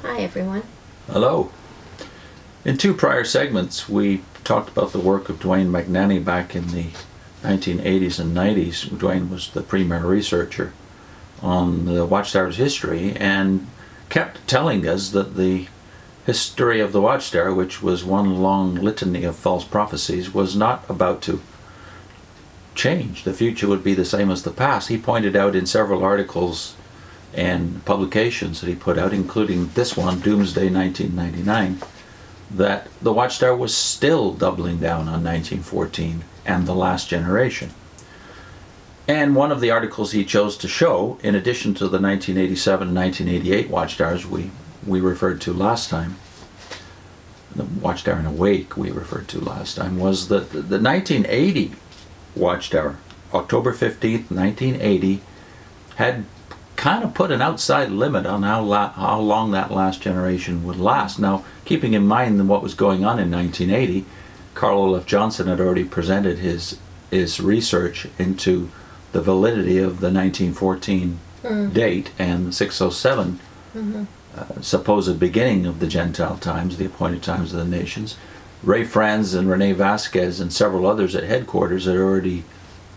Hi, everyone. Hello. In two prior segments, we talked about the work of Dwayne McNanny back in the 1980s and 90s. Dwayne was the premier researcher on the Watchtower's history and kept telling us that the history of the Watchtower, which was one long litany of false prophecies, was not about to change. The future would be the same as the past. He pointed out in several articles and publications that he put out, including this one, Doomsday 1999, that the Watchtower was still doubling down on 1914 and the last generation. And one of the articles he chose to show, in addition to the 1987 and 1988 Watchtowers we referred to last time, the Watchtower in Awake we referred to last time, was that the 1980 Watchtower, October 15th, 1980, had kind of put an outside limit on how long that last generation would last. Now, keeping in mind what was going on in 1980, Carl Olaf Johnson had already presented his research into the validity of the 1914 date and the 607 supposed beginning of the Gentile times, the appointed times of the nations. Ray Franz and Rene Vasquez and several others at headquarters had already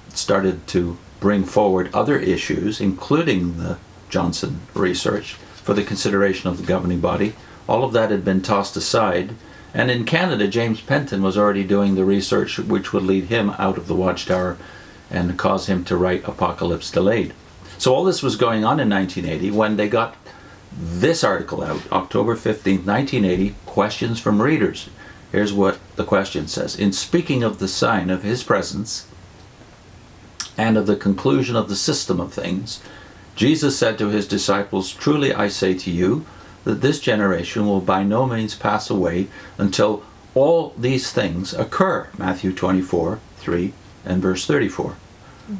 started to bring forward other issues, including the Johnson research, for the consideration of the governing body. All of that had been tossed aside, and in Canada, James Penton was already doing the research which would lead him out of the Watchtower and cause him to write Apocalypse Delayed. So all this was going on in 1980 when they got this article out, October 15th, 1980, Questions from Readers. Here's what the question says. In speaking of the sign of his presence and of the conclusion of the system of things, Jesus said to his disciples, "Truly I say to you, that this generation will by no means pass away until all these things occur." Matthew 24:3 and verse 34.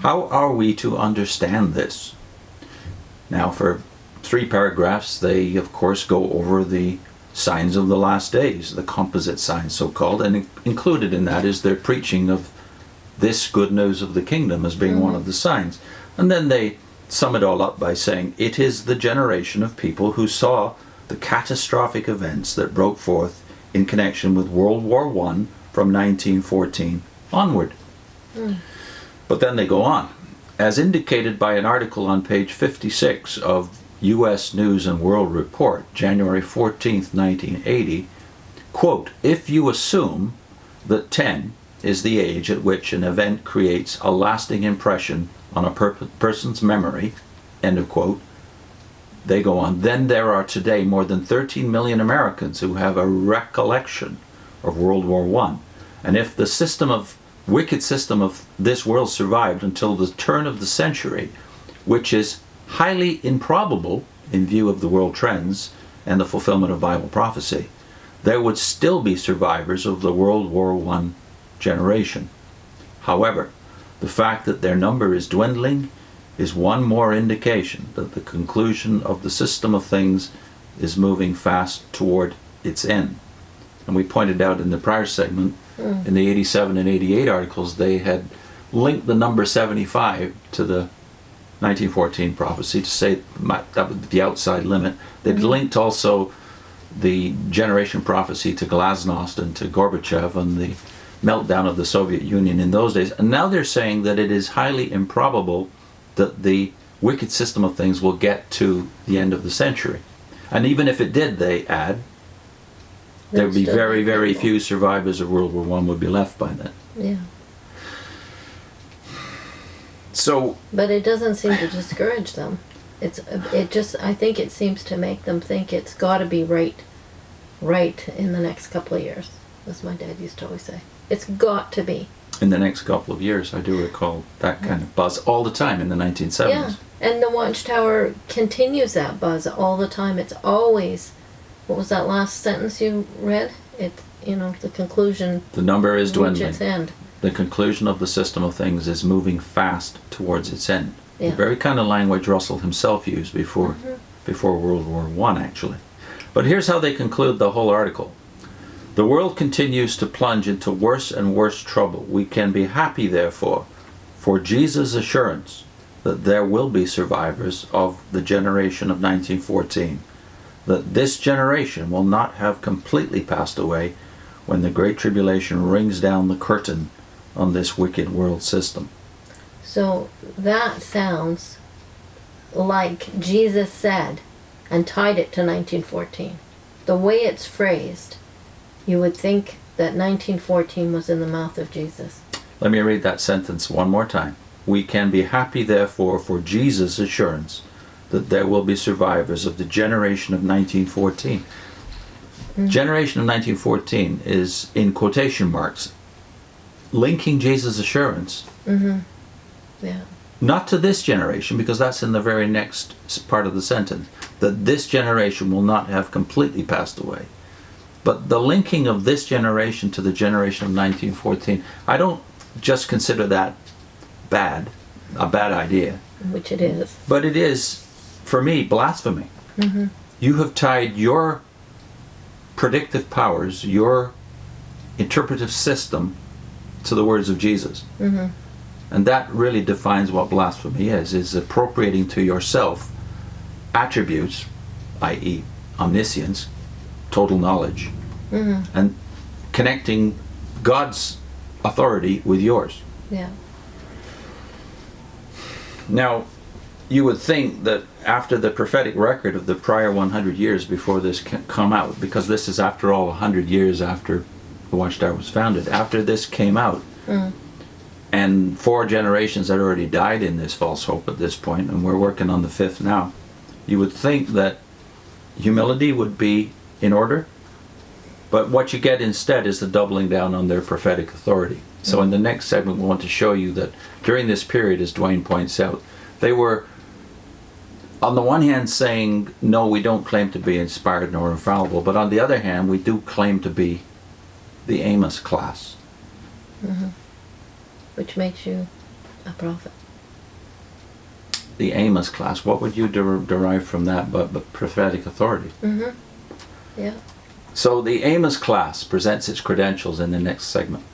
How are we to understand this? Now, for 3 paragraphs, they of course go over the signs of the last days, the composite signs so-called, and included in that is their preaching of this good news of the kingdom as being one of the signs. And then they sum it all up by saying, it is the generation of people who saw the catastrophic events that broke forth in connection with World War I from 1914 onward. But then they go on. As indicated by an article on page 56 of U.S. News and World Report, January 14th, 1980, quote, if you assume that 10 is the age at which an event creates a lasting impression on a person's memory, end of quote, they go on, then there are today more than 13 million Americans who have a recollection of World War I. And if the wicked system of this world survived until the turn of the century, which is highly improbable in view of the world trends and the fulfillment of Bible prophecy, there would still be survivors of the World War I generation. However, the fact that their number is dwindling is one more indication that the conclusion of the system of things is moving fast toward its end. And we pointed out in the prior segment, in the 87 and 88 articles, they had linked the number 75 to the 1914 prophecy to say that would be the outside limit. They'd linked also the generation prophecy to Glasnost and to Gorbachev and the meltdown of the Soviet Union in those days. And now they're saying that it is highly improbable that the wicked system of things will get to the end of the century. And even if it did, they add, there would be very, very few survivors of World War I would be left by then. Yeah. So, but it doesn't seem to discourage them. I think it seems to make them think it's got to be right in the next couple of years, as my dad used to always say. It's got to be. In the next couple of years, I do recall that kind of buzz all the time in the 1970s. Yeah, and the Watchtower continues that buzz all the time. It's always, what was that last sentence you read? The conclusion. The number is dwindling. Its end. The conclusion of the system of things is moving fast towards its end. Yeah. The very kind of language Russell himself used before World War I, actually. But here's how they conclude the whole article. The world continues to plunge into worse and worse trouble. We can be happy, therefore, for Jesus' assurance that there will be survivors of the generation of 1914, that this generation will not have completely passed away when the Great Tribulation rings down the curtain on this wicked world system. So that sounds like Jesus said and tied it to 1914. The way it's phrased, you would think that 1914 was in the mouth of Jesus. Let me read that sentence one more time. We can be happy, therefore, for Jesus' assurance that there will be survivors of the generation of 1914. Mm-hmm. Generation of 1914 is, in quotation marks, linking Jesus' assurance. Mm-hmm. Yeah. Not to this generation, because that's in the very next part of the sentence, that this generation will not have completely passed away. But the linking of this generation to the generation of 1914, I don't just consider that a bad idea. Which it is. But it is, for me, blasphemy. Mm-hmm. You have tied your predictive powers, your interpretive system, to the words of Jesus. Mm-hmm. And that really defines what blasphemy is appropriating to yourself attributes, i.e. omniscience, total knowledge, mm-hmm. and connecting God's authority with yours. Yeah. Now, you would think that after the prophetic record of the prior 100 years before this come out, because this is after all 100 years after the Watchtower was founded, after this came out, and 4 generations had already died in this false hope at this point, and we're working on the 5th now, you would think that humility would be in order, but what you get instead is the doubling down on their prophetic authority. So in the next segment we want to show you that during this period, as Dwayne points out, they were on the one hand saying, no, we don't claim to be inspired nor infallible, but on the other hand, we do claim to be the Amos class. Mm-hmm. Which makes you a prophet. The Amos class, what would you derive from that but prophetic authority? Mm-hmm. Yeah. So the Amos class presents its credentials in the next segment.